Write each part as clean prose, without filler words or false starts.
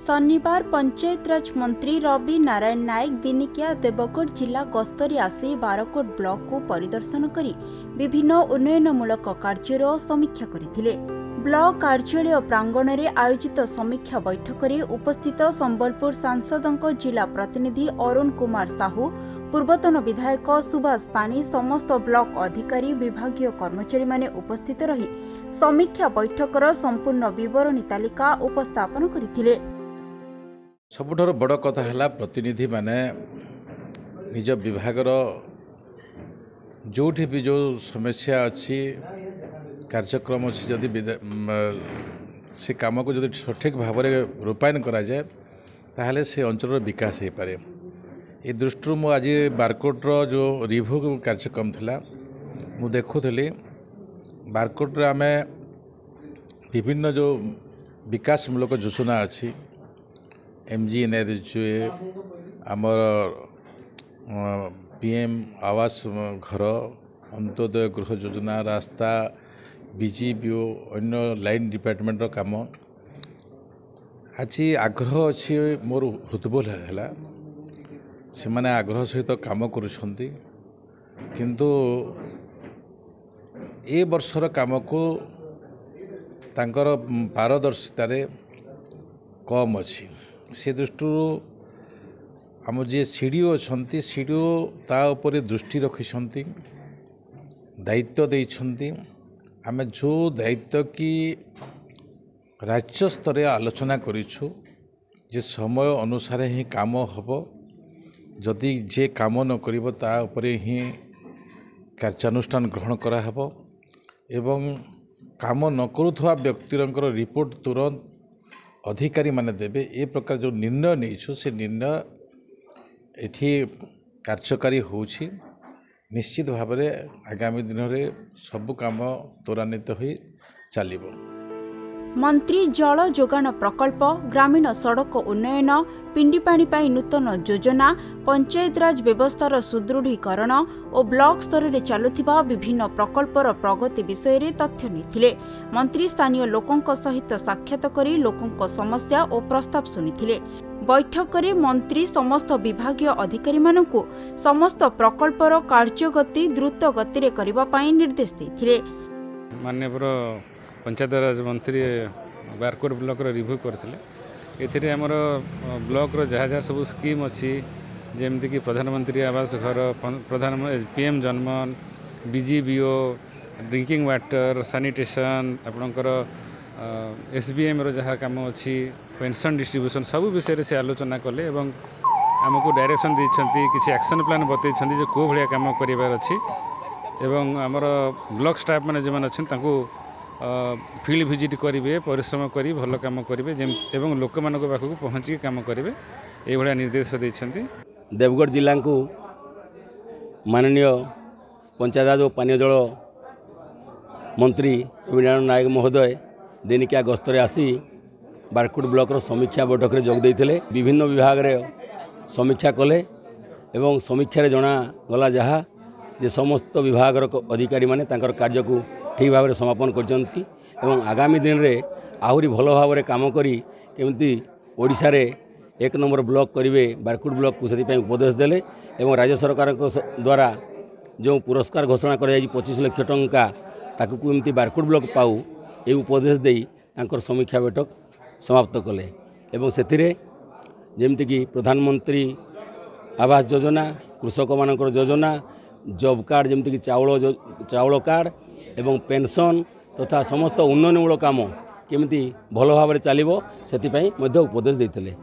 शनिवार पंचायत राज मंत्री रवि नारायण नायक दिनिकिया देवगढ़ जिला गस्तरी आसी बारकोट ब्लॉक को परिदर्शन करी विभिन्न उन्नयनमूलक कार्यर समीक्षा करथिले। ब्लॉक कार्यालय प्रांगण में आयोजित समीक्षा बैठक में उपस्थित संबलपुर सांसदों जिला प्रतिनिधि अरुण कुमार साहू, पूर्वतन विधायक सुभाष पानी, समस्त ब्लॉक अधिकारी विभागीय कर्मचारी माने उपस्थित रही समीक्षा बैठकर संपूर्ण विवरणी तालिका उपस्थापन करथिले। सबुठार बड़ कथा है प्रतिनिधि माने निज विभागर जोठी भी जो समस्या अच्छी कार्यक्रम अच्छी जदि से कम को जदि सठिक भाव में रूपायन करा जाए ताहले से अंचल विकास हो पारे। ये दृष्टि मु आज बारकोटर जो रिव्यू कार्यक्रम थिला मु देखुली बारकोट आम विभिन्न जो विकासमूलक योजना अच्छी MGNRGA आमर PM आवास घर अंत्योदय गृह योजना रास्ता BGBO अन्य लाइन डिपार्टमेंट काम आज आग्रह अच्छी मोर हृदबोल है से माने आग्रह सहित काम करुछंती किंतु ए वर्षर काम को तांकर पारदर्शितार कम अच्छी से दृष्टि आम जे सीडीओ अच्छा सीडीओ ता उपरे दृष्टि रखिछंती दायित्व देइछंती। आम जो दायित्व की राज्य स्तर आलोचना करिछु जे समय अनुसार ही काम हबो, जदि जे काम न करिबो ता उपरे ही कार्यानुष्ठान ग्रहण करा हबो एवं काम न करुथवा व्यक्तिर रिपोर्ट तुरंत अधिकारी माने देबे। ए प्रकार जो निर्णय नहीं से निर्णय एठी कार्यकारी होउछि। निश्चित भाव में आगामी दिन में सबु काम त्वरान्वित हो चलिबो। मंत्री जल जोगाण प्रकल्प, ग्रामीण सड़क उन्नयन, पिंडीपाणी पाई नूतन योजना, पंचायत राज व्यवस्थार सुदृढ़ीकरण और ब्लॉक स्तर में चलुथिबा विभिन्न प्रकल्पर प्रगति विषय रे तथ्य निथिले। मंत्री स्थानीय लोकों सहित साक्षात करी लोकों समस्या और प्रस्ताव सुनिथिले। बैठक में मंत्री समस्त विभागीय अधिकारी मानकु समस्त प्रकल्पर कार्यगति द्रुत गति रे करिबा पाई निर्देश देथिले। माननीय पंचायत राज मंत्री बारकोट ब्लॉक रिव्यू करते एथिरे हमर ब्लॉक जहाँ जहाँ सब स्कीम अच्छी जमती कि प्रधानमंत्री आवास घर, प्रधानमंत्री PM जन्मन, BGBO, drinking water, sanitation, आपणकर SBM रो जहाँ काम अच्छी पेंशन डिस्ट्रीब्यूशन सब विषय से आलोचना कले एवं आमको डायरेक्शन देइछंती किछि एक्शन प्लान बतैछंती जो को भलिया काम करिवार अछि एवं हमर ब्लॉक स्टाफ माने जे माने अछन तांको फील्ड विजिट करेंगे, परिश्रम करी भल काम करेंगे एवं लोक मान पाखक पहुँचिक काम करेंगे ये निर्देश देइछंती। देवगढ़ जिला को माननीय पंचायत राज और पानीय जल मंत्री रवि नारायण नायक महोदय दिनिकिया गस्तरे आसी बारकोट ब्लॉक समीक्षा बैठक में जोग देइथिले। विभिन्न विभाग रे समीक्षा कले एवं समीक्षा जना गला जहाँ जे समस्त विभाग अधिकारी माने तांकर कार्य को ठीक भाव में समापन करचंती एवं आगामी दिन रे आहुरी भल भाव में काम करी केमती ओडिशा रे 1 नंबर ब्लॉक करेंगे बारकोट ब्लॉक को से उपदेश देले एवं राज्य सरकार द्वारा जो पुरस्कार घोषणा कर 25 लाख टंका ताकू एमती बारकोट ब्लॉक पाऊ ये उपदेश दे तांकर समीक्षा बैठक समाप्त कले एवं से जमती कि प्रधानमंत्री आवास योजना, कृषक मानकर योजना, जॉब कार्ड जमती कि चाउल कार्ड एवं पेंशन तथा समस्त उन्नयनमूलक काम केमिति भल भाव में चलिबो सेतिपई मध्य उपदेश देइथिले।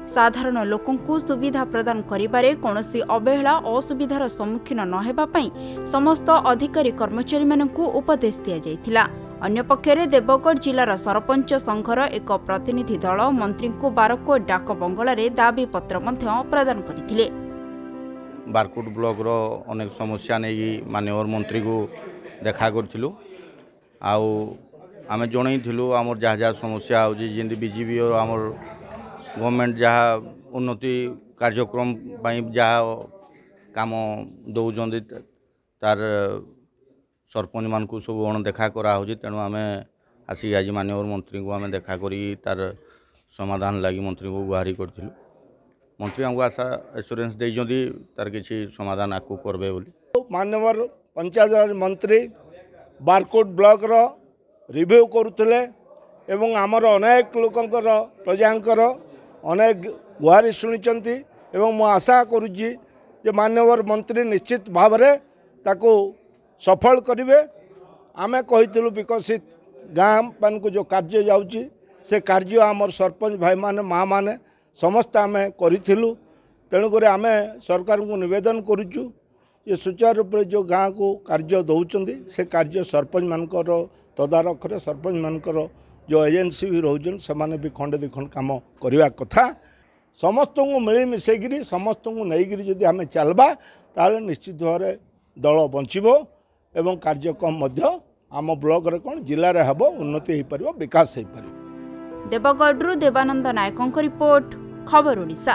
साधारण लोकंकु सुविधा प्रदान करिबारे कोनोसी अवहेला असुविधार सम्मुखीन न हेबा पई समस्त अधिकारी कर्मचारी मानकु उपदेश दिया जायथिला। अन्य पक्षरे देवगढ़ जिलार सरपंच संघर एक प्रतिनिधि दल मंत्री को बारकोट डाक बंगला रे दाबी पत्र मध्य प्रदान करथिले। बारकोट ब्लॉक रो अनेक समस्या नहीं माननीय मंत्री को देखा करूँ आम जनईलु आमर जहाँ जहाँ समस्या होती BGBO आमर गवर्नमेंट जहाँ उन्नति कार्यक्रम जहाँ काम दौरान तार सरपंच मान को सब अणदेखा कराऊँ तेणु आम आसिक आज माननीय मंत्री को आम देखा करी तार समाधान लगी मंत्री को गुहारी करथिलु मंत्री हमको आशा एश्योरेंस देइजंदी तार किछि समाधान आकु करबे बोली। माननीय पंचायत राज मंत्री बारकोट ब्लॉक रो रिव्यू करुले एवं आमर अनेक लोकंकर प्रजांकर अनेक गुहारी शुणिचंती एवं मु आशा करुची जे माननीय मंत्री निश्चित भाव में ताको सफल करिवे। आमे कहितलु विकसित गाँव मान को जो कार्य जाउची से कार्य आमर सरपंच भाई माने माँ माने समस्त आमे करिथिलु। तेणुकर आमे सरकार को निवेदन करुचु ये सुचारू रूप से जो गाँव को कार्य दौरान से कार्य सरपंच मानकर तदारख सरपंच मानकर जो एजेंसी भी रोचन से भी खंडे दि खंड काम करवा कथा समस्त को मिली मिसेकरी समस्त को नहींकरी जदि आम चलबा ताले निश्चित भाव दल बंचब एवं कार्यक्रम आम ब्लॉक रे कौन जिले में हम उन्नति हो पार विकास हो पार। देवगढ़ देवानंद नायकों रिपोर्ट खबर ओडिशा।